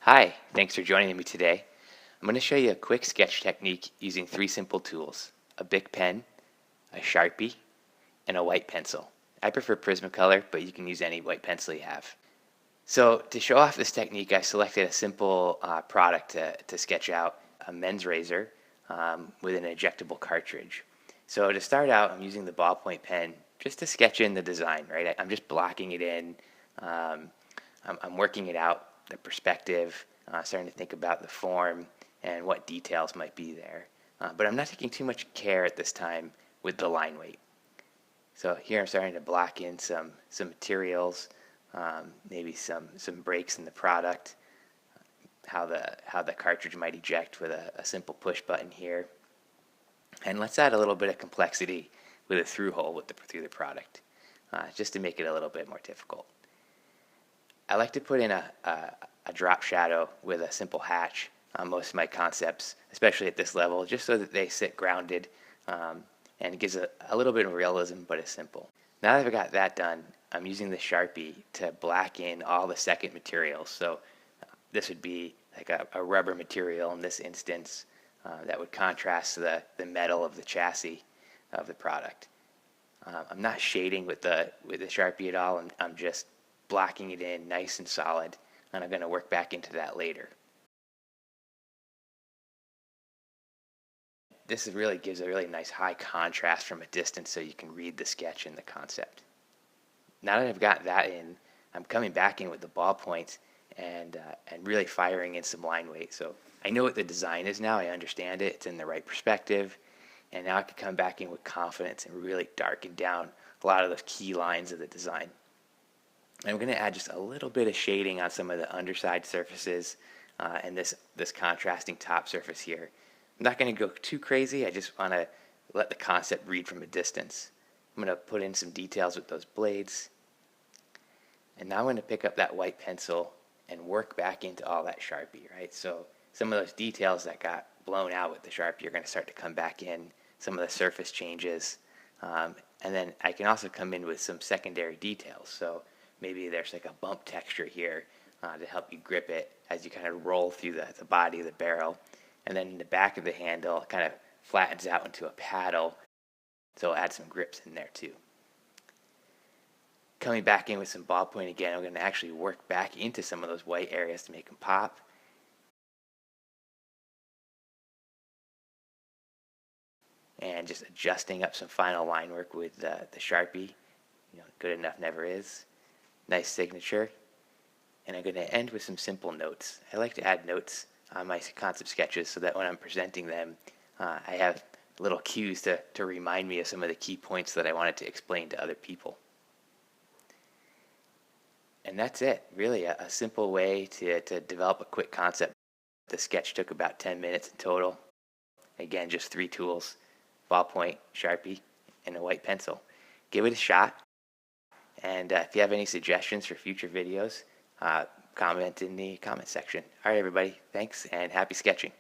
Hi, thanks for joining me today. I'm going to show you a quick sketch technique using three simple tools: a Bic pen, a sharpie, and a white pencil. I prefer prismacolor, but you can use any white pencil you have. So to show off this technique, I selected a simple product to sketch out: a men's razor with an ejectable cartridge. So to start out, I'm using the ballpoint pen just to sketch in the design, right? I'm just blocking it in. Um, I'm working it out, the perspective, starting to think about the form and what details might be there. But I'm not taking too much care at this time with the line weight. So here I'm starting to block in some materials, maybe some breaks in the product, how the cartridge might eject with a simple push button here. And let's add a little bit of complexity with a through hole through the product, just to make it a little bit more difficult. I like to put in a drop shadow with a simple hatch on most of my concepts, especially at this level, just so that they sit grounded, and it gives a little bit of realism, but it's simple. Now that I've got that done, I'm using the Sharpie to black in all the second materials. So this would be like a rubber material in this instance, that would contrast the metal of the chassis of the product. I'm not shading with the Sharpie at all. I'm just blocking it in nice and solid, and I'm going to work back into that later. This really gives a really nice high contrast from a distance, so you can read the sketch and the concept. Now that I've got that in, I'm coming back in with the ballpoint and really firing in some line weight. So I know what the design is now. I understand it. It's in the right perspective. And now I can come back in with confidence and really darken down a lot of those key lines of the design. I'm going to add just a little bit of shading on some of the underside surfaces, and this contrasting top surface here. I'm not going to go too crazy. I just want to let the concept read from a distance. I'm going to put in some details with those blades. And now I'm going to pick up that white pencil and work back into all that Sharpie, right? So some of those details that got blown out with the Sharpie are going to start to come back in, some of the surface changes. And then I can also come in with some secondary details. So maybe there's like a bump texture here to help you grip it as you kind of roll through the body of the barrel. And then in the back of the handle, it kind of flattens out into a paddle, so I'll add some grips in there too. Coming back in with some ballpoint again, I'm going to actually work back into some of those white areas to make them pop. And just adjusting up some final line work with the Sharpie. Good enough never is. Nice signature. And I'm going to end with some simple notes. I like to add notes on my concept sketches so that when I'm presenting them, I have little cues to remind me of some of the key points that I wanted to explain to other people. And that's it. Really a simple way to develop a quick concept. The sketch took about 10 minutes in total. Again, just three tools: ballpoint, Sharpie, and a white pencil. Give it a shot. And if you have any suggestions for future videos, comment in the comment section. All right, everybody. Thanks, and happy sketching.